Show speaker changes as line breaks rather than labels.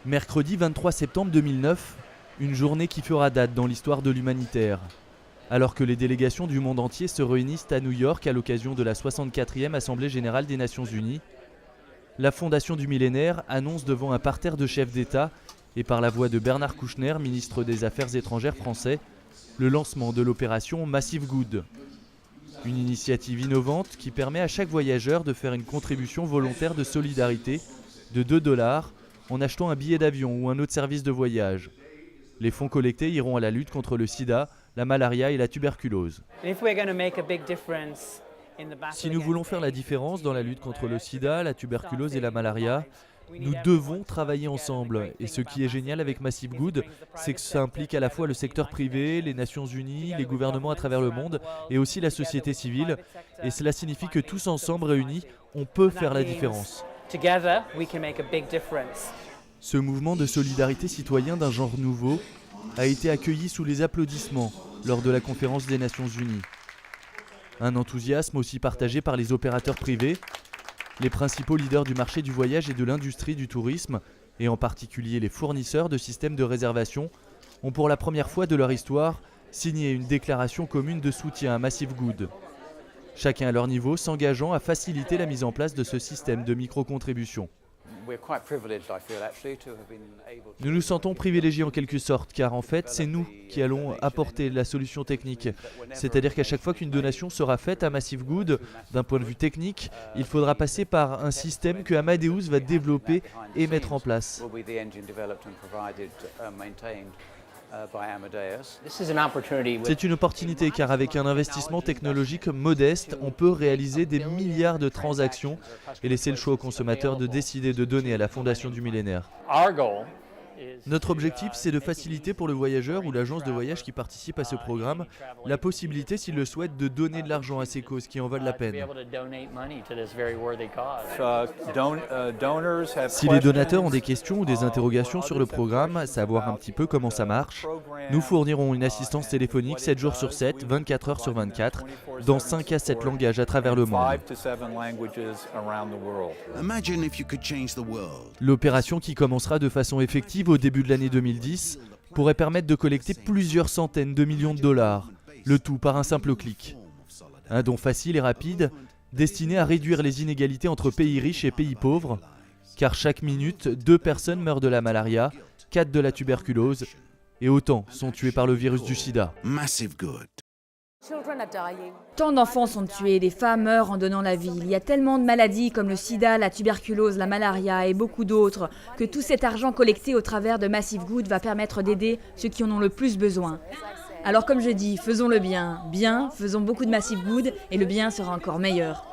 Mercredi 23 septembre 2009, une journée qui fera date dans l'histoire de l'humanitaire. Alors que les délégations du monde entier se réunissent à New York à l'occasion de la 64e Assemblée générale des Nations unies, la Fondation du millénaire annonce devant un parterre de chefs d'État et par la voix de Bernard Kouchner, ministre des Affaires étrangères français, le lancement de l'opération Massive Good. Une initiative innovante qui permet à chaque voyageur de faire une contribution volontaire de solidarité de 2 $ en achetant un billet d'avion ou un autre service de voyage. Les fonds collectés iront à la lutte contre le sida, la malaria et la tuberculose. Si nous voulons faire la différence dans la lutte contre le sida, la tuberculose et la malaria, nous devons travailler ensemble. Et ce qui est génial avec Massive Good, c'est que ça implique à la fois le secteur privé, les Nations Unies, les gouvernements à travers le monde et aussi la société civile. Et cela signifie que tous ensemble réunis, on peut faire la différence. Ce mouvement de solidarité citoyen d'un genre nouveau a été accueilli sous les applaudissements lors de la conférence des Nations Unies. Un enthousiasme aussi partagé par les opérateurs privés, les principaux leaders du marché du voyage et de l'industrie du tourisme, et en particulier les fournisseurs de systèmes de réservation, ont pour la première fois de leur histoire signé une déclaration commune de soutien à Massive Good. Chacun à leur niveau s'engageant à faciliter la mise en place de ce système de micro-contribution. Nous nous sentons privilégiés en quelque sorte, car en fait, c'est nous qui allons apporter la solution technique. C'est-à-dire qu'à chaque fois qu'une donation sera faite à Massive Good, d'un point de vue technique, il faudra passer par un système que Amadeus va développer et mettre en place. C'est une opportunité car avec un investissement technologique modeste, on peut réaliser des milliards de transactions et laisser le choix aux consommateurs de décider de donner à la Fondation du millénaire. Notre objectif, c'est de faciliter pour le voyageur ou l'agence de voyage qui participe à ce programme la possibilité, s'il le souhaite, de donner de l'argent à ces causes qui en valent la peine. Si les donateurs ont des questions ou des interrogations sur le programme, savoir un petit peu comment ça marche, nous fournirons une assistance téléphonique 7 jours sur 7, 24 heures sur 24, dans 5 à 7 langages à travers le monde. L'opération qui commencera de façon effective au début de l'année 2010 pourrait permettre de collecter plusieurs centaines de millions de dollars, le tout par un simple clic. Un don facile et rapide, destiné à réduire les inégalités entre pays riches et pays pauvres, car chaque minute, 2 personnes meurent de la malaria, 4 de la tuberculose, et autant sont tués par le virus du sida.
Tant d'enfants sont tués, des femmes meurent en donnant la vie. Il y a tellement de maladies comme le sida, la tuberculose, la malaria et beaucoup d'autres que tout cet argent collecté au travers de Massive Good va permettre d'aider ceux qui en ont le plus besoin. Alors comme je dis, faisons le bien. Bien, faisons beaucoup de Massive Good et le bien sera encore meilleur.